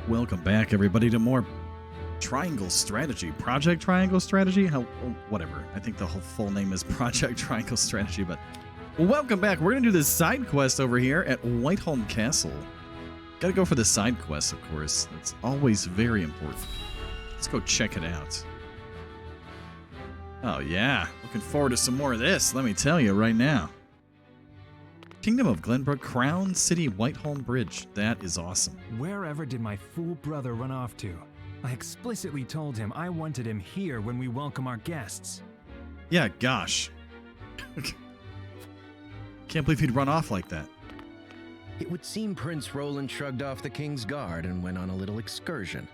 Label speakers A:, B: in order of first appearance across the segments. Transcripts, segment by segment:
A: Welcome back, everybody, to more Triangle Strategy. Project Triangle Strategy? Whatever. I think the whole full name is Project Triangle Strategy, but welcome back. We're going to do this side quest over here at Whiteholm Castle. Got to go for the side quest, of course. That's always very important. Let's go check it out. Oh, yeah. Looking forward to some more of this, let me tell you right now. Kingdom of Glenbrook, Crown City, Whiteholm Bridge. That is awesome.
B: Wherever did my fool brother run off to? I explicitly told him I wanted him here when we welcome our guests.
A: Yeah, gosh. Can't believe he'd run off like that.
C: It would seem Prince Roland shrugged off the king's guard and went on a little excursion,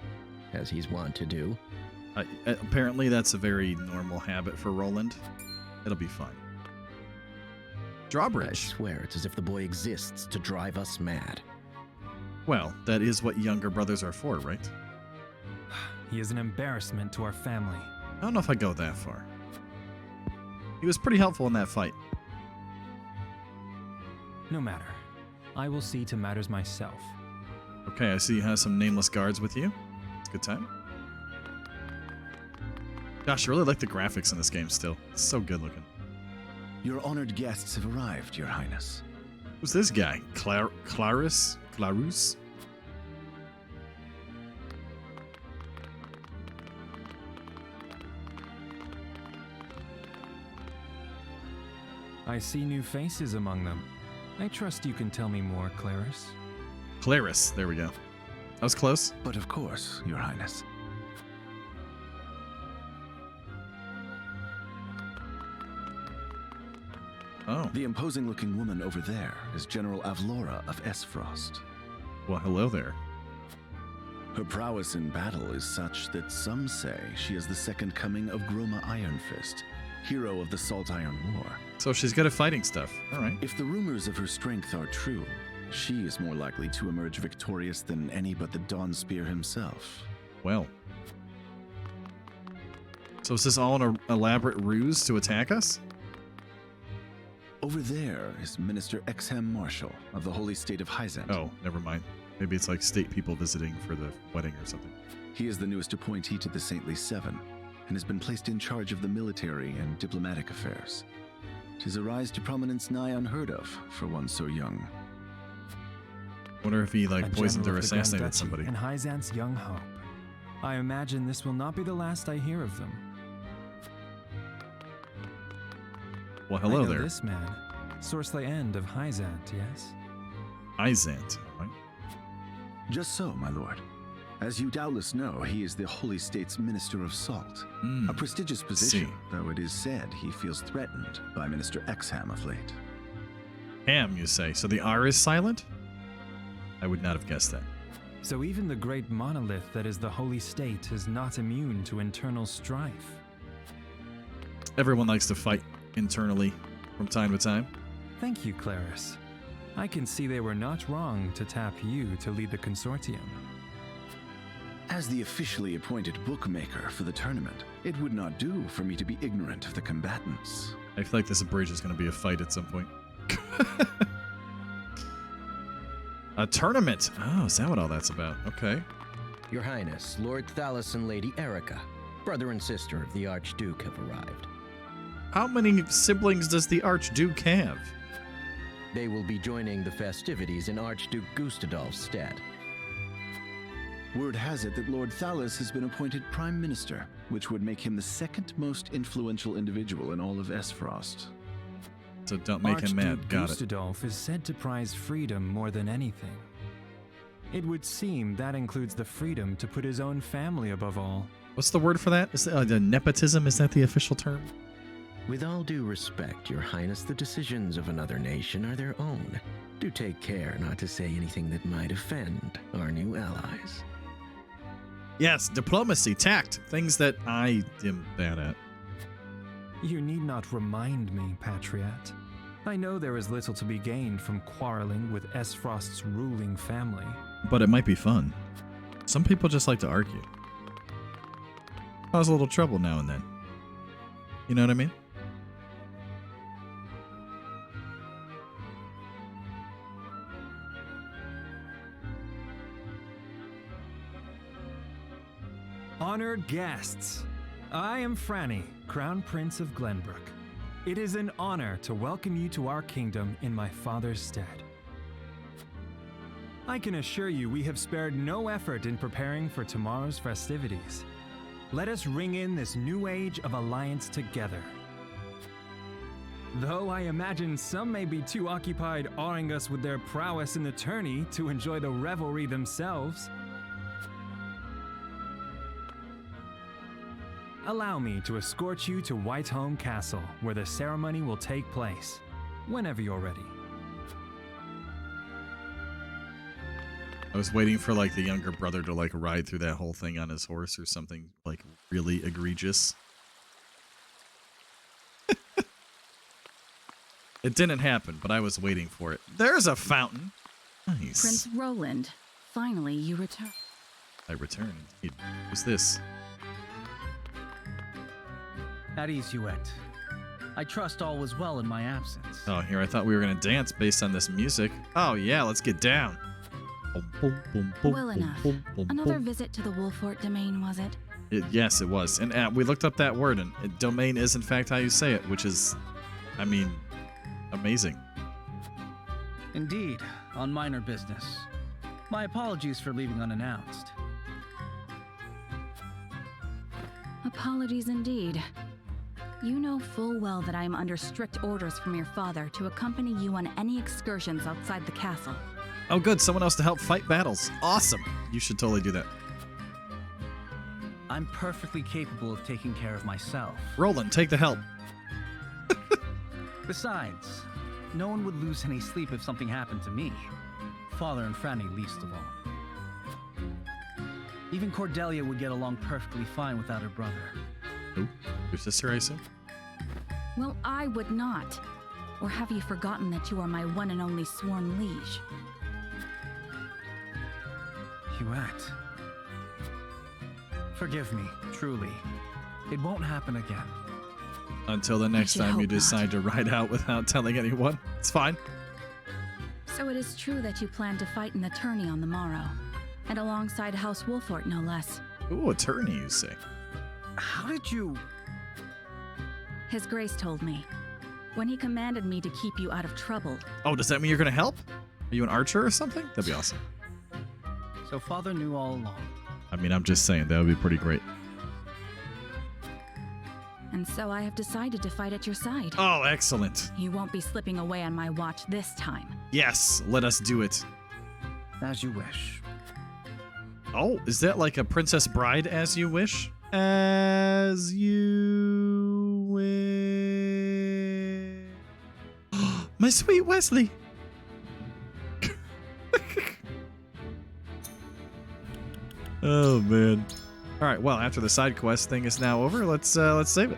C: as he's wont to do.
A: Apparently that's a very normal habit for Roland. It'll be fine. Drawbridge.
C: I swear it's as if the boy exists to drive us mad.
A: Well, that is what younger brothers are for, right?
B: He is an embarrassment to our family.
A: I don't know if I go that far. He was pretty helpful in that fight.
B: No matter. I will see to matters myself.
A: Okay, I see you have some nameless guards with you. It's a good time. Gosh, I really like the graphics in this game still. It's so good looking.
D: Your honored guests have arrived, Your Highness.
A: Who's this guy? Clarus?
B: I see new faces among them. I trust you can tell me more, Clarice.
A: Clarice, there we go. That was close.
D: But of course, Your Highness.
A: Oh.
D: The imposing-looking woman over there is General Avlora of Esfrost.
A: Well, hello there.
D: Her prowess in battle is such that some say she is the second coming of Groma Ironfist, hero of the Salt Iron War.
A: So she's good at fighting stuff. All right.
D: If the rumors of her strength are true, she is more likely to emerge victorious than any but the Dawnspear himself.
A: Well. So is this all an elaborate ruse to attack us?
D: Over there is Minister Exham Marshall of the Holy State of Hyzant.
A: Oh, never mind. Maybe it's like state people visiting for the wedding or something.
D: He is the newest appointee to the Saintly Seven, and has been placed in charge of the military and diplomatic affairs. 'Tis a rise to prominence nigh unheard of for one so young.
A: Wonder if he like
B: A
A: poisoned or
B: general of the Grand
A: assassinated
B: Duchy
A: somebody.
B: And Hyzant's young hope. I imagine this will not be the last I hear of them.
A: Well, hello
B: I know
A: there.
B: This man, Sorsley End of Hyzant, yes?
A: Izant, right?
D: Just so, my lord. As you doubtless know, he is the Holy State's Minister of Salt. A prestigious position, though it is said he feels threatened by Minister Exham of late.
A: Ham, you say. So the R is silent? I would not have guessed that.
B: So even the great monolith that is the Holy State is not immune to internal strife.
A: Everyone likes to fight internally from time to time.
B: Thank you, Clarice. I can see they were not wrong to tap you to lead the consortium.
D: As the officially appointed bookmaker for the tournament, it would not do for me to be ignorant of the combatants.
A: I feel like this bridge is going to be a fight at some point. A tournament! Oh, is that what all that's about? Okay.
C: Your Highness, Lord Thalos and Lady Erica, brother and sister of the Archduke, have arrived.
A: How many siblings does the Archduke have?
C: They will be joining the festivities in Archduke Gustadolf's stead.
D: Word has it that Lord Thalos has been appointed Prime Minister, which would make him the second most influential individual in all of Esfrost.
A: So don't make him mad.
B: Archduke
A: Got it.
B: Gustadolf is said to prize freedom more than anything. It would seem that includes the freedom to put his own family above all.
A: What's the word for that? Is that nepotism? Is that the official term?
C: With all due respect, Your Highness, the decisions of another nation are their own. Do take care not to say anything that might offend our new allies.
A: Yes, diplomacy, tact, things that I am bad at.
B: You need not remind me, Patriot. I know there is little to be gained from quarreling with Esfrost's ruling family.
A: But it might be fun. Some people just like to argue. Cause a little trouble now and then. You know what I mean?
B: Honored guests, I am Franny, Crown Prince of Glenbrook. It is an honor to welcome you to our kingdom in my father's stead. I can assure you we have spared no effort in preparing for tomorrow's festivities. Let us ring in this new age of alliance together. Though I imagine some may be too occupied awing us with their prowess in the tourney to enjoy the revelry themselves. Allow me to escort you to Whitehome Castle, where the ceremony will take place, whenever you're ready.
A: I was waiting for like the younger brother to like ride through that whole thing on his horse or something like really egregious. It didn't happen, but I was waiting for it. There's a fountain. Nice.
E: Prince Roland, finally you return.
A: I returned. Who's this?
F: At ease, Huet. I trust all was well in my absence.
A: Oh, here I thought we were gonna dance based on this music. Oh yeah, let's get down.
E: Well enough. Another visit to the Wolfort domain, was it?
A: Yes, it was. And we looked up that word, and domain is in fact how you say it, which is, I mean, amazing.
F: Indeed, on minor business. My apologies for leaving unannounced.
E: Apologies indeed. You know full well that I am under strict orders from your father to accompany you on any excursions outside the castle.
A: Oh good, someone else to help fight battles. Awesome. You should totally do that.
F: I'm perfectly capable of taking care of myself.
A: Roland, take the help.
F: Besides, no one would lose any sleep if something happened to me. Father and Franny least of all. Even Cordelia would get along perfectly fine without her brother.
A: Who? Your sister, I assume?
E: Well, I would not. Or have you forgotten that you are my one and only sworn liege?
F: Huet. Forgive me, truly. It won't happen again.
A: Until the next time you decide to ride out without telling anyone. It's fine.
E: So it is true that you plan to fight in the tourney on the morrow. And alongside House Wolfort, no less.
A: Ooh, attorney, you say.
F: How did you...
E: His Grace told me. When he commanded me to keep you out of trouble.
A: Oh, does that mean you're going to help? Are you an archer or something? That'd be awesome.
F: So Father knew all along.
A: I mean, I'm just saying, that would be pretty great.
E: And so I have decided to fight at your side.
A: Oh, excellent.
E: You won't be slipping away on my watch this time.
A: Yes, let us do it.
F: As you wish.
A: Oh, is that like a Princess Bride as you wish? As you wish. My sweet Wesley. Oh man. All right, well, after the side quest thing is now over, let's save it.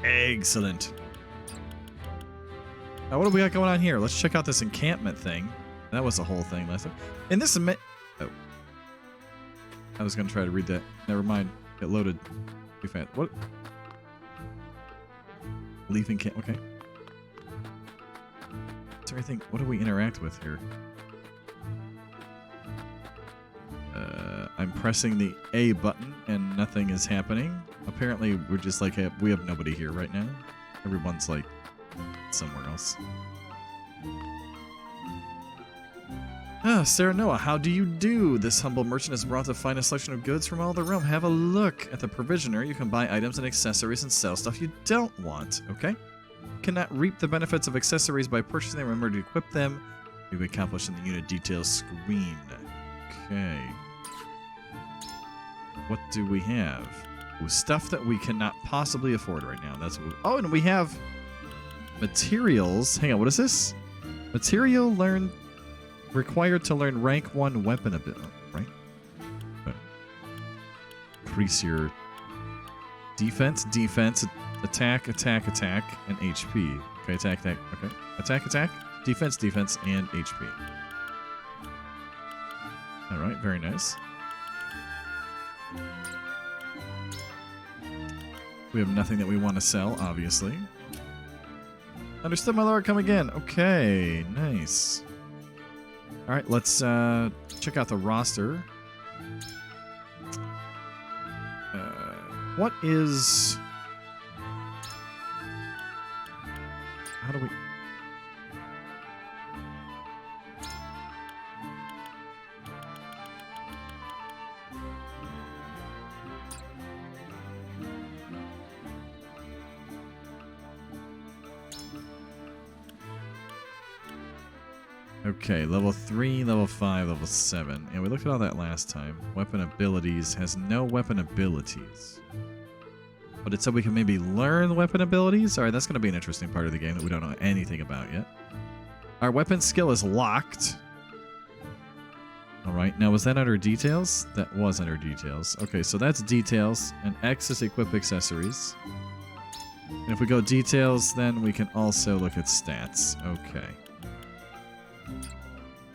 A: Excellent. Now, what do we got going on here? Let's check out this encampment thing. That was the whole thing last time. And this oh. I was gonna try to read that. Never mind. It loaded. Too fast. What? Leaving camp. Okay. Is there anything? What do we interact with here? I'm pressing the A button and nothing is happening. Apparently, we're just like, we have nobody here right now. Everyone's like somewhere else. Ah, Sarah Noah, how do you do? This humble merchant has brought the finest selection of goods from all the realm. Have a look at the provisioner. You can buy items and accessories and sell stuff you don't want, okay? You cannot reap the benefits of accessories by purchasing them. Remember to equip them. You'll be accomplished in the unit details screen. Okay. What do we have? Ooh, stuff that we cannot possibly afford right now. That's what oh, and we have materials. Hang on, what is this? Material learned required to learn rank 1 weapon ability, right? Increase your defense, attack, and HP. Okay, attack. Okay. Attack, defense, and HP. All right, very nice. We have nothing that we want to sell, obviously. Understood, my lord. Come again. Okay, nice. All right, let's check out the roster. What is... How do we... Okay, level 3, level 5, level 7. And we looked at all that last time. Weapon abilities has no weapon abilities. But it said we can maybe learn weapon abilities? Alright, that's going to be an interesting part of the game that we don't know anything about yet. Our weapon skill is locked. Alright, now was that under details? That was under details. Okay, so that's details. And X is equip accessories. And if we go details, then we can also look at stats. Okay.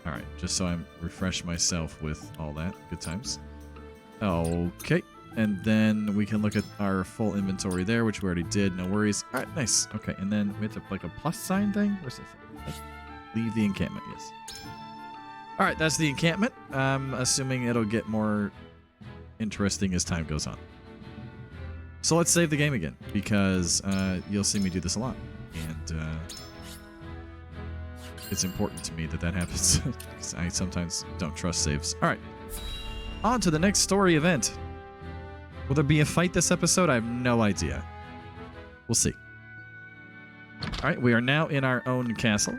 A: Alright, just so I refresh myself with all that. Good times. Okay. And then we can look at our full inventory there, which we already did. No worries. Alright, nice. Okay, and then we have to like a plus sign thing? Where's this? Okay. Leave the encampment, yes. Alright, that's the encampment. I'm assuming it'll get more interesting as time goes on. So let's save the game again, because you'll see me do this a lot. And it's important to me that that happens, because I sometimes don't trust saves. Alright, on to the next story event. Will there be a fight this episode? I have no idea. We'll see. Alright, we are now in our own castle.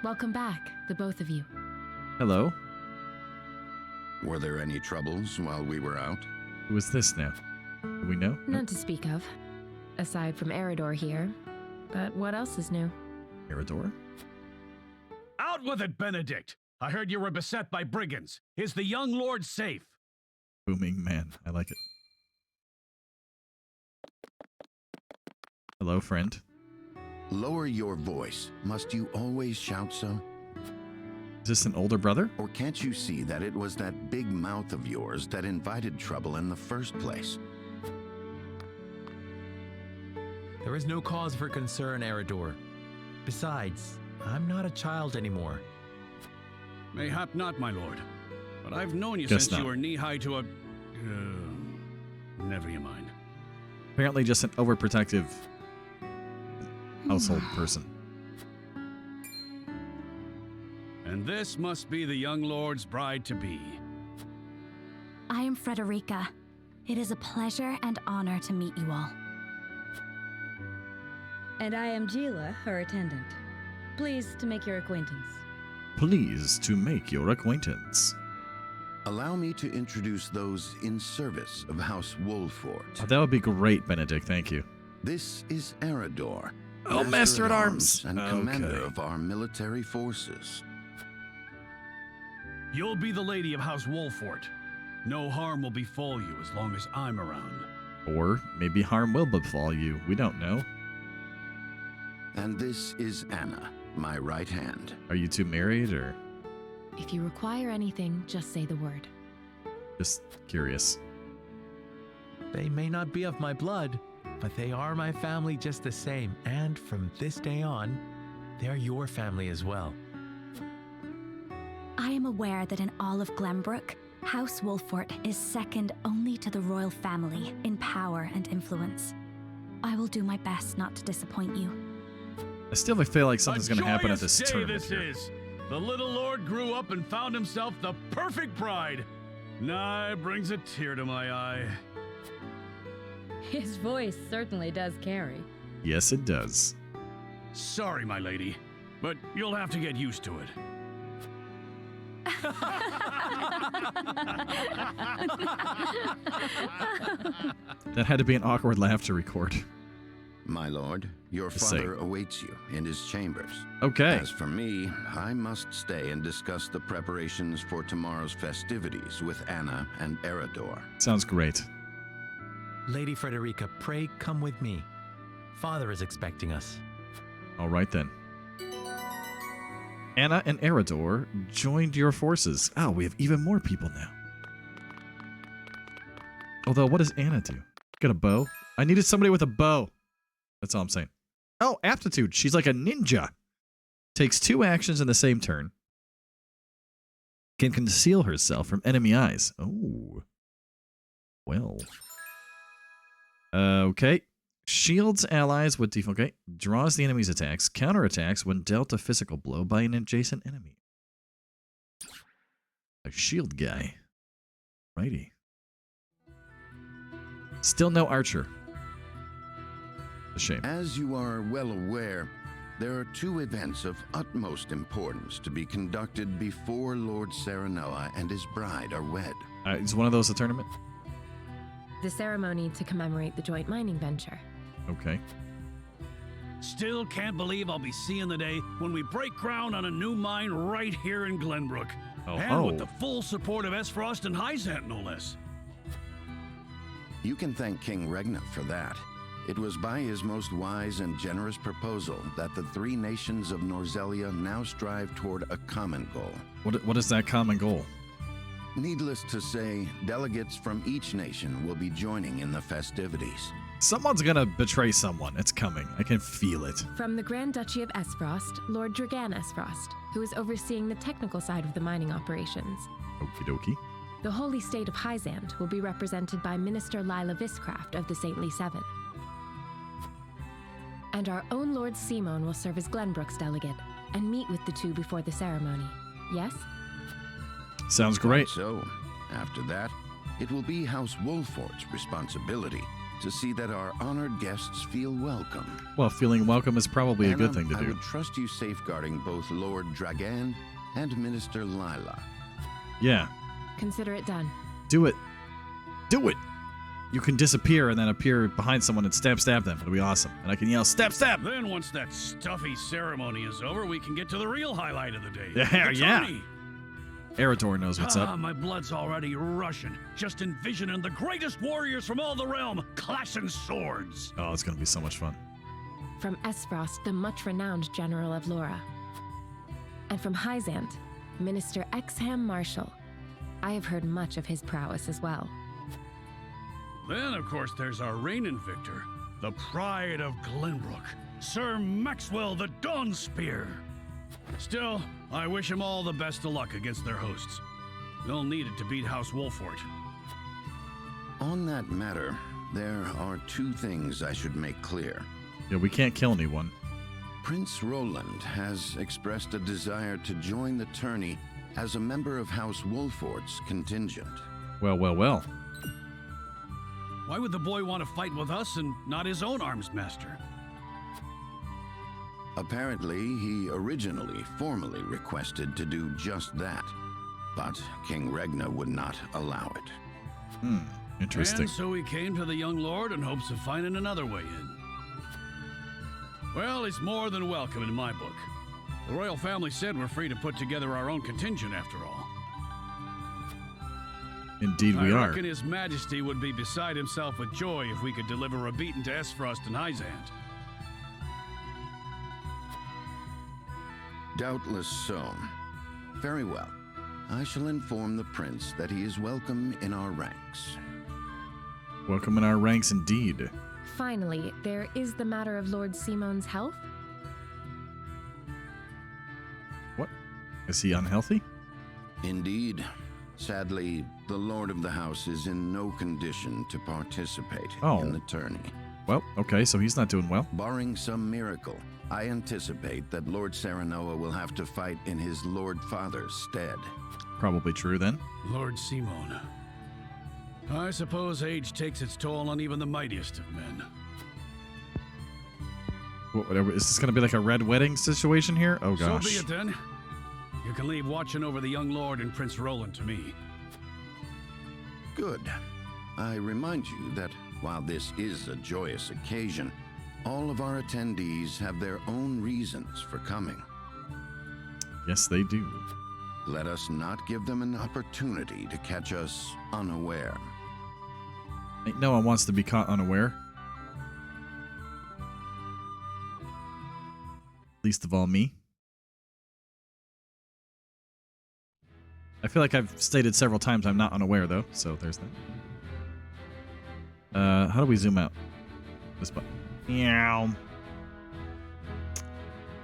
G: Welcome back, the both of you.
A: Hello.
H: Were there any troubles while we were out?
A: Who is this now? Do we know?
G: None to speak of, aside from Eridor here. But what else is new?
A: Eridor?
I: Out with it, Benedict! I heard you were beset by brigands. Is the young lord safe?
A: Booming man. I like it. Hello, friend.
H: Lower your voice. Must you always shout so?
A: Is this an older brother?
H: Or can't you see that it was that big mouth of yours that invited trouble in the first place?
J: There is no cause for concern, Eridor. Besides, I'm not a child anymore.
I: Mayhap not, my lord. But I've known you
A: Guess
I: since
A: not.
I: you were knee-high to a... never you mind.
A: Apparently just an overprotective household person.
I: And this must be the young lord's bride-to-be.
E: I am Frederica. It is a pleasure and honor to meet you all.
K: And I am Gila, her attendant. Pleased to make your acquaintance.
A: Pleased to make your acquaintance.
H: Allow me to introduce those in service of House Wolfort.
A: Oh, that would be great, Benedict. Thank you.
H: This is Eridor,
A: Oh, Master at Arms.
H: and commander
A: Okay.
H: of our military forces.
I: You'll be the lady of House Wolfort. No harm will befall you as long as I'm around.
A: Or maybe harm will befall you. We don't know.
H: And this is Anna, my right hand.
A: Are you two married or
G: If you require anything, just say the word.
A: just curious?
J: They may not be of my blood, but they are my family just the same. And from this day on, they are your family as well.
E: I am aware that in all of Glenbrook, House Wolfort is second only to the royal family in power and influence. I will do my best not to disappoint you.
A: I still feel like something's going to happen at
I: A
A: this
I: joyous day
A: tournament
I: this
A: here.
I: is. The little lord grew up and found himself the perfect bride. Nigh brings a tear to my eye.
K: His voice certainly does carry.
A: Yes, it does.
I: Sorry, my lady, but you'll have to get used to it.
A: That had to be an awkward laugh to record.
H: My lord, your
A: Just saying.
H: father awaits you in his chambers.
A: Okay.
H: As for me, I must stay and discuss the preparations for tomorrow's festivities with Anna and Eridor.
A: Sounds great.
J: Lady Frederica, pray come with me. Father is expecting us.
A: All right then. Anna and Eridor joined your forces. Oh, we have even more people now. Although, what does Anna do? Got a bow? I needed somebody with a bow. That's all I'm saying. Oh, aptitude. She's like a ninja. Takes 2 actions in the same turn. Can conceal herself from enemy eyes. Oh. Well. Okay. Shields allies with default. Okay. Draws the enemy's attacks. Counterattacks when dealt a physical blow by an adjacent enemy. A shield guy. Righty. Still no archer. A shame.
H: As you are well aware, there are 2 events of utmost importance to be conducted before Lord Serenoa and his bride are wed.
A: Is one of those a tournament?
G: The ceremony to commemorate the joint mining venture.
A: Okay.
I: Still can't believe I'll be seeing the day when we break ground on a new mine right here in Glenbrook. And with the full support of Esfrost and Hyzant, no less.
H: You can thank King Regna for that. It was by his most wise and generous proposal that the 3 nations of Norzelia now strive toward a common goal.
A: What is that common goal?
H: Needless to say, delegates from each nation will be joining in the festivities.
A: Someone's gonna betray someone. It's coming. I can feel it.
G: From the Grand Duchy of Esfrost, Lord Dragan Esfrost, who is overseeing the technical side of the mining operations.
A: Okie dokie.
G: The Holy State of Hyzant will be represented by Minister Lila Viscraft of the Saintly Seven. And our own Lord Simon will serve as Glenbrook's delegate and meet with the 2 before the ceremony. Yes?
A: Sounds great.
H: So, after that, it will be House Wolfort's responsibility to see that our honored guests feel welcome.
A: Well, feeling welcome is probably a good thing to do.
H: I would trust you safeguarding both Lord Dragan and Minister Lila.
A: Yeah.
G: Consider it done.
A: Do it. Do it. You can disappear and then appear behind someone and stab them. It'll be awesome. And I can yell, stab!
I: Then once that stuffy ceremony is over, we can get to the real highlight of the day.
A: Yeah. Eridor knows what's up.
I: My blood's already rushing. Just envisioning the greatest warriors from all the realm clashing swords.
A: Oh, it's going to be so much fun.
G: From Esfrost, the much-renowned General of Laura. And from Hyzant, Minister Exham Marshall. I have heard much of his prowess as well.
I: Then, of course, there's our reigning victor, the pride of Glenbrook, Sir Maxwell the Dawnspear. Still, I wish him all the best of luck against their hosts. They'll need it to beat House Wolfort.
H: On that matter, there are 2 things I should make clear.
A: Yeah, we can't kill anyone.
H: Prince Roland has expressed a desire to join the tourney as a member of House Wolfort's contingent.
A: Well.
I: Why would the boy want to fight with us and not his own arms master?
H: Apparently, he originally formally requested to do just that, but King Regna would not allow it.
A: Interesting.
I: And so he came to the young lord in hopes of finding another way in. Well, he's more than welcome in my book. The royal family said we're free to put together our own contingent after all.
A: Indeed we are.
I: I reckon His Majesty would be beside himself with joy if we could deliver a beating to Esfrost and Hyzant.
H: Doubtless so. Very well. I shall inform the prince that he is welcome in our ranks.
A: Welcome in our ranks indeed.
G: Finally, there is the matter of Lord Simon's health.
A: What? Is he unhealthy?
H: Indeed. Sadly, the Lord of the House is in no condition to participate in the tourney.
A: Well, okay, so he's not doing well.
H: Barring some miracle, I anticipate that Lord Serenoa will have to fight in his Lord Father's stead.
A: Probably true then.
I: Lord Simon. I suppose age takes its toll on even the mightiest of men.
A: Whatever. Is this going to be like a red wedding situation here? Oh gosh.
I: So be it then. You can leave watching over the young lord and Prince Roland to me.
H: Good. I remind you that while this is a joyous occasion, all of our attendees have their own reasons for coming.
A: Yes, they do.
H: Let us not give them an opportunity to catch us unaware.
A: Ain't no one wants to be caught unaware. Least of all me. I feel like I've stated several times I'm not unaware, though, so there's that. How do we zoom out? This button. Meow.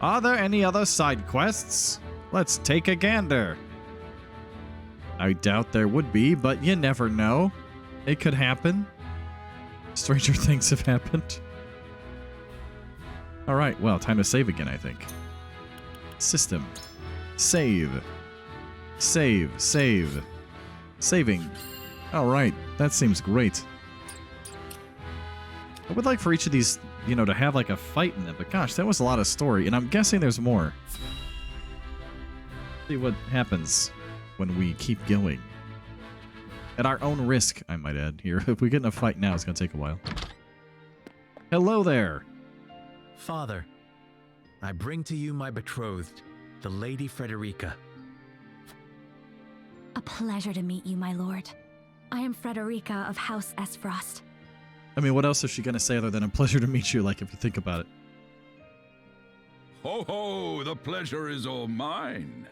A: Are there any other side quests? Let's take a gander. I doubt there would be, but you never know. It could happen. Stranger things have happened. All right, well, time to save again, I think. System. Save. Save. Save. Saving. All right, that seems great. I would like for each of these, you know, to have like a fight in it, but gosh, that was a lot of story, and I'm guessing there's more. See what happens when we keep going. At our own risk, I might add here. If we get in a fight now, it's going to take a while. Hello there.
J: Father, I bring to you my betrothed, the Lady Frederica.
E: A pleasure to meet you, my lord. I am Frederica of House Esfrost.
A: I mean, what else is she going to say other than a pleasure to meet you, like, if you think about it?
L: Ho ho, the pleasure is all mine.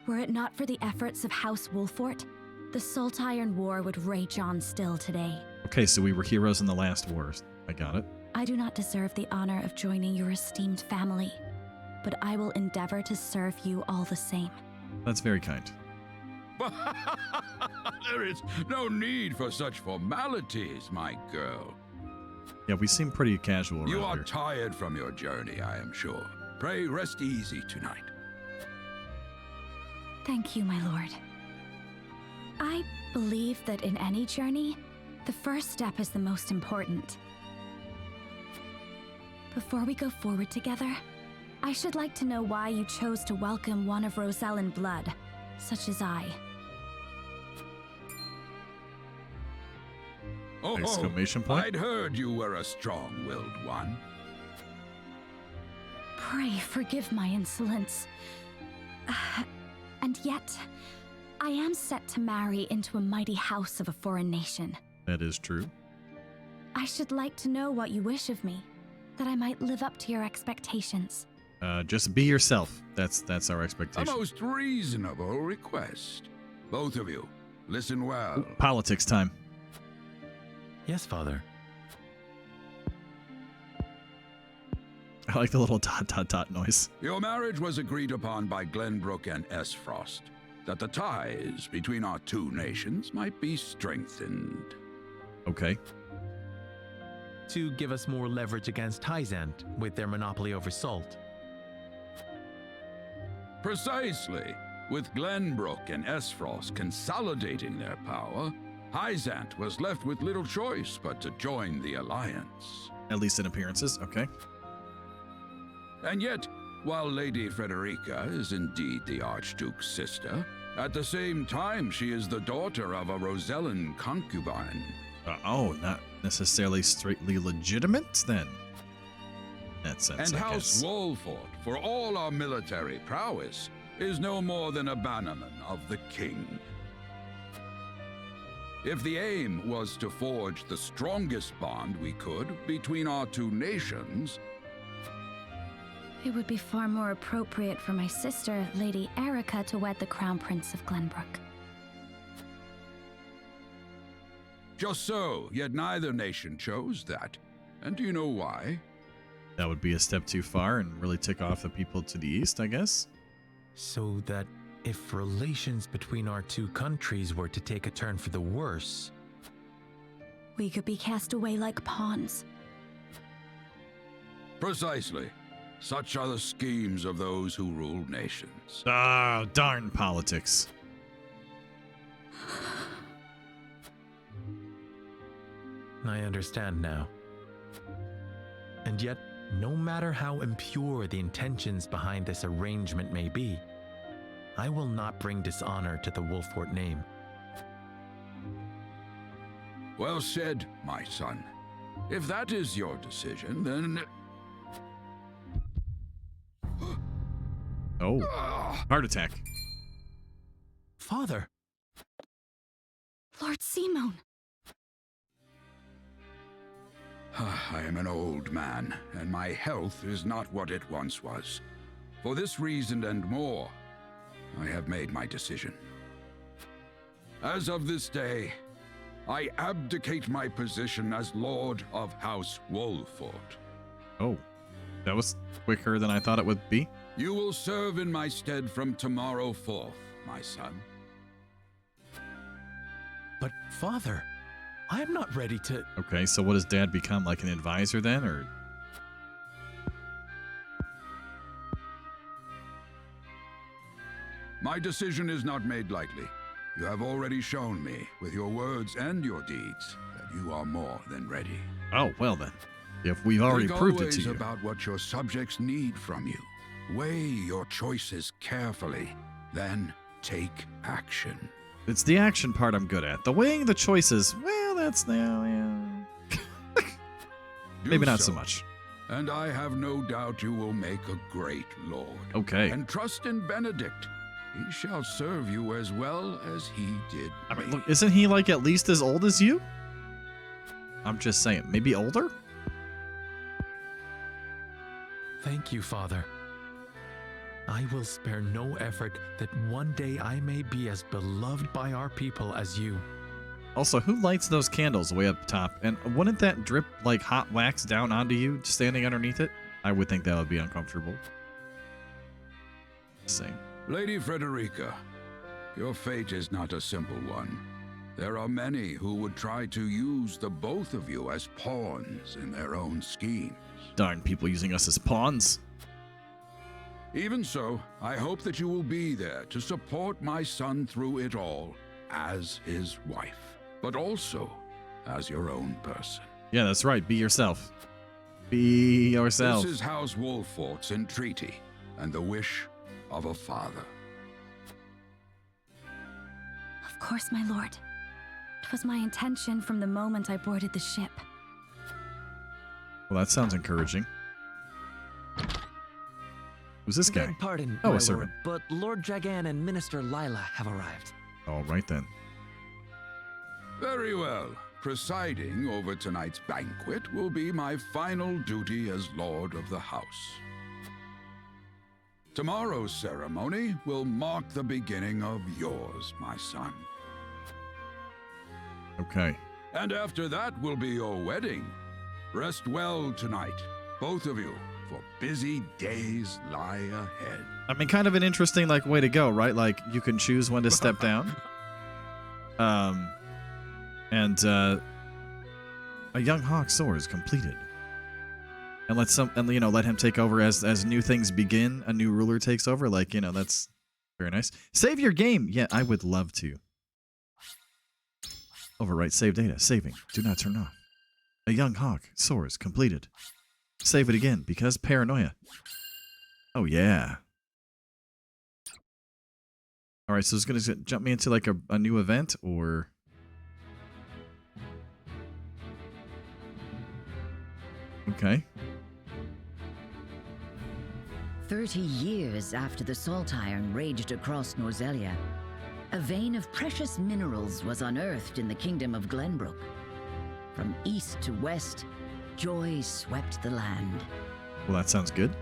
E: Were it not for the efforts of House Wolfort, the Saltiron War would rage on still today.
A: Okay, so we were heroes in the last wars. I got it.
E: I do not deserve the honor of joining your esteemed family, but I will endeavor to serve you all the same.
A: That's very kind.
L: There is no need for such formalities, my girl.
A: Yeah, we seem pretty casual around
L: You are
A: here.
L: tired from your journey, I am sure. Pray rest easy tonight.
E: Thank you, my lord. I believe that in any journey, the first step is the most important. Before we go forward together, I should like to know why you chose to welcome one of Rosellan blood, such as I.
L: Oh,
A: Exclamation point.
L: I'd heard you were a strong-willed one.
E: Pray forgive my insolence. And yet, I am set to marry into a mighty house of a foreign nation.
A: That is true.
E: I should like to know what you wish of me, that I might live up to your expectations.
A: Just be yourself. That's our
L: A
A: expectation.
L: most reasonable request. Both of you, listen well.
A: Ooh, politics time.
J: Yes, Father.
A: I like the little dot dot dot noise.
L: Your marriage was agreed upon by Glenbrook and Esfrost, that the ties between our two nations might be strengthened.
A: Okay.
J: To give us more leverage against Hyzant with their monopoly over salt.
L: Precisely. With Glenbrook and Esfrost consolidating their power, Hyzant was left with little choice but to join the alliance.
A: At least in appearances. Okay.
L: And yet, while Lady Frederica is indeed the Archduke's sister, at the same time she is the daughter of a Rosellan concubine.
A: Oh, not necessarily straightly legitimate then. In that sense,
L: And
A: I
L: House
A: guess.
L: Wolfort, for all our military prowess, is no more than a bannerman of the king. If the aim was to forge the strongest bond we could between our two nations,
E: It would be far more appropriate for my sister, Lady Erica, to wed the Crown Prince of Glenbrook.
L: just so, yet neither nation chose that. And do you know why?
A: That would be a step too far and really tick off the people to the east, I guess.
J: So that if relations between our two countries were to take a turn for the worse,
E: We could be cast away like pawns.
L: Precisely. Such are the schemes of those who rule nations.
A: Ah, darn politics.
J: I understand now. And yet, no matter how impure the intentions behind this arrangement may be, I will not bring dishonor to the Wolfort name.
L: Well said, my son. If that is your decision, then...
A: Oh, heart attack.
J: Father!
E: Lord Simone!
L: I am an old man, and my health is not what it once was. For this reason and more, I have made my decision. As of this day, I abdicate my position as Lord of House Wolfort.
A: Oh, that was quicker than I thought it would be.
L: You will serve in my stead from tomorrow forth, my son.
J: But, Father, I am not ready to...
A: Okay, so what does Dad become? Like an advisor then, or?
L: My decision is not made lightly. You have already shown me, with your words and your deeds, that you are more than ready.
A: Oh, well then. If we've already proved it to you.
L: Think always about what your subjects need from you. Weigh your choices carefully, then take action.
A: It's the action part I'm good at. The weighing the choices, well, that's now, yeah. Maybe not so much.
L: And I have no doubt you will make a great lord.
A: Okay.
L: And trust in Benedict. He shall serve you as well as he did
A: I mean,
L: me.
A: look, isn't he like at least as old as you? I'm just saying, maybe older?
J: Thank you, Father. I will spare no effort that one day I may be as beloved by our people as you.
A: Also, who lights those candles way up top? And wouldn't that drip like hot wax down onto you standing underneath it? I would think that would be uncomfortable. Same.
L: Lady Frederica, your fate is not a simple one. There are many who would try to use the both of you as pawns in their own schemes.
A: Darn people using us as pawns.
L: Even so, I hope that you will be there to support my son through it all as his wife, but also as your own person.
A: Yeah, that's right. Be yourself. Be yourself.
L: This is House Wolfort's entreaty and the wish of a father.
E: Of course, my lord. 'Twas my intention from the moment I boarded the ship.
A: Well, that sounds encouraging. Who's this guy?
M: Beg pardon,
A: Oh,
M: my
A: a servant.
M: lord, but Lord Jagan and Minister Lila have arrived.
A: All right then.
L: Very well. Presiding over tonight's banquet will be my final duty as Lord of the House. Tomorrow's ceremony will mark the beginning of yours, my son.
A: Okay.
L: And after that will be your wedding. Rest well tonight, both of you, for busy days lie ahead.
A: I mean, kind of an interesting like way to go, right? Like you can choose when to step down. And a young hawk soars completed. And let him take over as new things begin. A new ruler takes over. Like, that's very nice. Save your game. Yeah, I would love to. Overwrite save data. Saving. Do not turn off. A young hawk soars completed. Save it again because paranoia. Oh yeah. All right, so it's gonna jump me into like a new event or. Okay.
N: 30 years after the salt iron raged across Norzelia, a vein of precious minerals was unearthed in the kingdom of Glenbrook. From east to west, joy swept the land.
A: Well, that sounds good.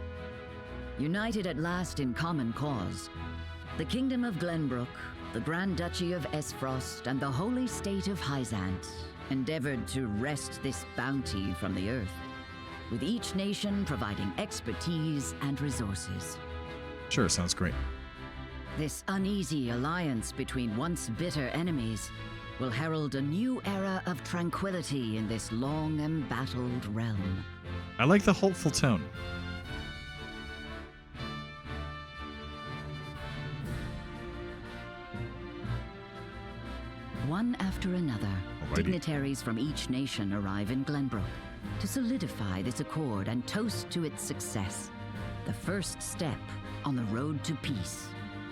N: United at last in common cause, the kingdom of Glenbrook, the Grand Duchy of Esfrost, and the holy state of Hyzant endeavored to wrest this bounty from the earth, with each nation providing expertise and resources.
A: Sure, sounds great.
N: This uneasy alliance between once bitter enemies will herald a new era of tranquility in this long embattled realm.
A: I like the hopeful tone.
N: One after another,
A: Alrighty.
N: dignitaries from each nation arrive in Glenbrook to solidify this accord and toast to its success. The first step on the road to peace.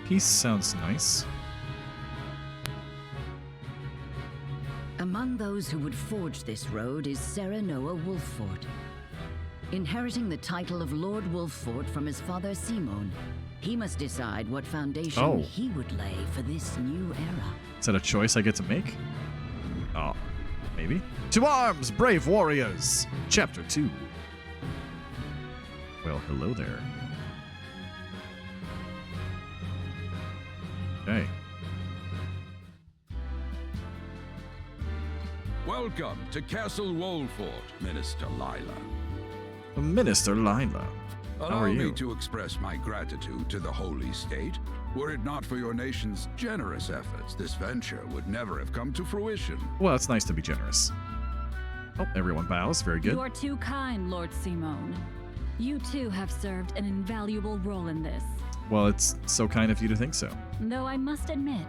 A: Peace sounds nice.
N: Among those who would forge this road is Sarah Noah Wolffort. Inheriting the title of Lord Wolffort from his father Simon, he must decide what foundation he would lay for this new era.
A: Is that a choice I get to make? Oh, maybe. To arms, brave warriors! Chapter 2. Well, hello there. Okay.
L: Welcome to Castle Wolfort, Minister Lila.
A: Minister Lila. How
L: Allow
A: are
L: me
A: you?
L: to express my gratitude to the Holy State Were it not for your nation's generous efforts, this venture would never have come to fruition.
A: Well, it's nice to be generous. Oh, everyone bows. Very good.
E: You're too kind, Lord Simone. You too have served an invaluable role in this.
A: Well, it's so kind of you to think so.
E: Though I must admit,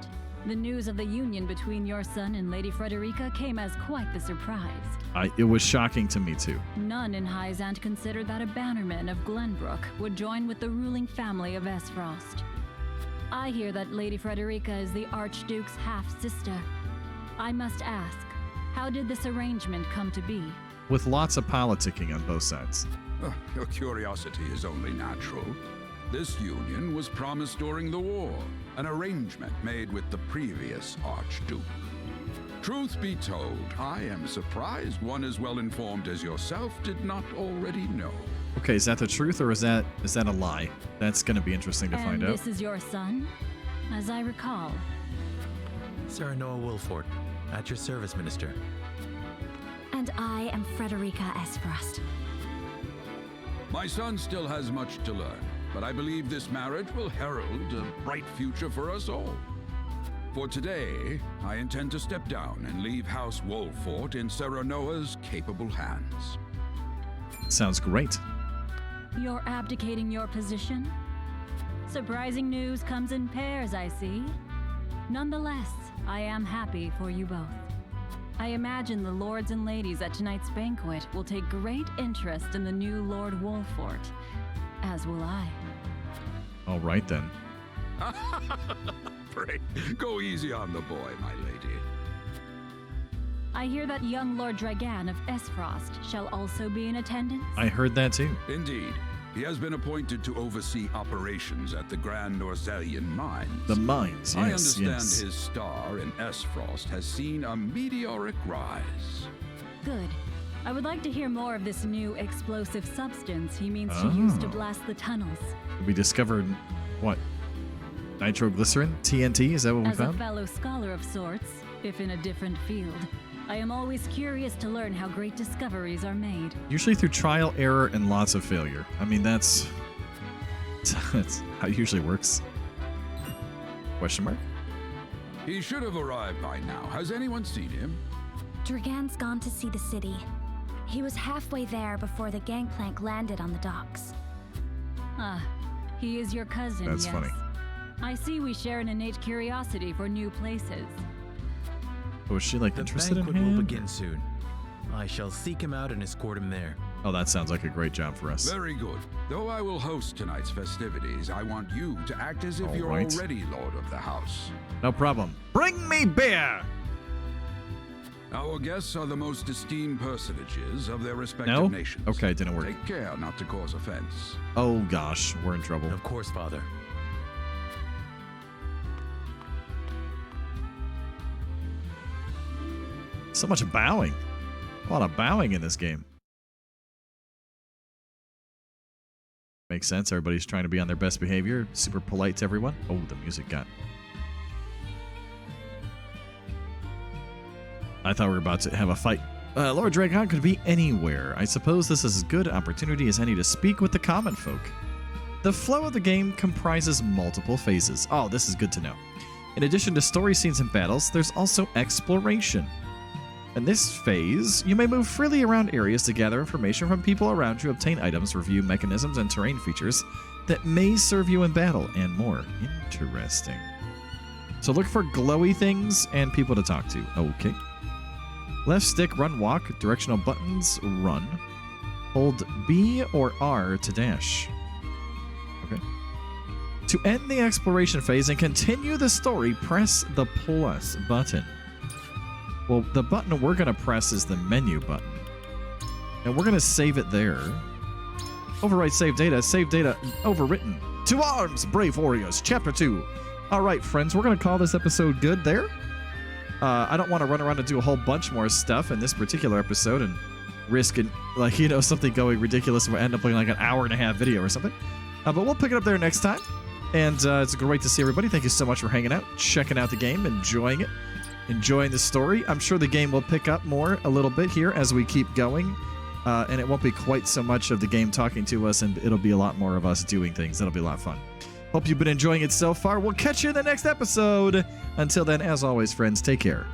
E: the news of the union between your son and Lady Frederica came as quite the surprise.
A: It was shocking to me too.
E: None in Hyzant considered that a bannerman of Glenbrook would join with the ruling family of Esfrost. I hear that Lady Frederica is the Archduke's half-sister. I must ask, how did this arrangement come to be?
A: With lots of politicking on both sides.
L: Oh, your curiosity is only natural. This union was promised during the war, an arrangement made with the previous Archduke. Truth be told, I am surprised one as well informed as yourself did not already know.
A: Okay, is that the truth or is that a lie? That's going to be interesting to find out.
E: And this is your son? As I recall.
J: Sarah Noah Wilford, at your service, Minister.
O: And I am Frederica Esfrost.
L: My son still has much to learn, but I believe this marriage will herald a bright future for us all. For today, I intend to step down and leave House Wolfort in Sarah Noah's capable hands.
A: Sounds great.
E: You're abdicating your position? Surprising news comes in pairs, I see. Nonetheless, I am happy for you both. I imagine the lords and ladies at tonight's banquet will take great interest in the new Lord Wolfort, as will I.
A: All right, then.
L: Pray, go easy on the boy, my lady.
E: I hear that young Lord Dragan of Esfrost shall also be in attendance.
A: I heard that too.
L: Indeed. He has been appointed to oversee operations at the Grand Norzelian Mines.
A: The mines, yes,
L: I understand
A: yes.
L: his star in Esfrost has seen a meteoric rise.
E: Good. I would like to hear more of this new explosive substance he means to use to blast the tunnels.
A: We discovered, what? Nitroglycerin? TNT? Is that what we
E: As
A: found?
E: a fellow scholar of sorts, if in a different field, I am always curious to learn how great discoveries are made.
A: Usually through trial, error, and lots of failure. I mean, that's how it usually works. Question mark?
L: He should have arrived by now. Has anyone seen him?
O: Dragan's gone to see the city. He was halfway there before the gangplank landed on the docks.
E: Ah, he is your cousin,
A: That's
E: yes.
A: funny.
E: I see we share an innate curiosity for new places.
A: Oh, is she like
J: The
A: interested in
J: banquet
A: him?
J: will begin soon. I shall seek him out and escort him there.
A: Oh, that sounds like a great job for us.
L: Very good. Though I will host tonight's festivities, I want you to act as if you're
A: right.
L: already Lord of the House.
A: No problem. Bring me beer!
L: Our guests are the most esteemed personages of their respective
A: No?
L: nations.
A: Okay, didn't work.
L: Take care not to cause offense.
A: Oh gosh, we're in trouble.
J: Of course, Father.
A: So much bowing. A lot of bowing in this game. Makes sense. Everybody's trying to be on their best behavior. Super polite to everyone. Oh, the music got... I thought we were about to have a fight. Lord Dragon could be anywhere. I suppose this is as good an opportunity as any to speak with the common folk. The flow of the game comprises multiple phases. Oh, this is good to know. In addition to story scenes and battles, there's also exploration. In this phase, you may move freely around areas to gather information from people around you, obtain items, review mechanisms and terrain features that may serve you in battle, and more. Interesting. So look for glowy things and people to talk to. Okay. Left stick, run, walk. Directional buttons, run. Hold B or R to dash. Okay. To end the exploration phase and continue the story, press the plus button. Well, the button we're going to press is the menu button. And we're going to save it there. Overwrite save data overwritten. To arms, brave warriors. Chapter 2. All right, friends, we're going to call this episode good there. I don't want to run around and do a whole bunch more stuff in this particular episode and risk, something going ridiculous and we'll end up being like an hour-and-a-half video or something. But we'll pick it up there next time. And it's great to see everybody. Thank you so much for hanging out, checking out the game, enjoying it. Enjoying the story. I'm sure the game will pick up more a little bit here as we keep going. And it won't be quite so much of the game talking to us, and it'll be a lot more of us doing things. That'll be a lot of fun. Hope you've been enjoying it so far. We'll catch you in the next episode. Until then, as always, friends, take care.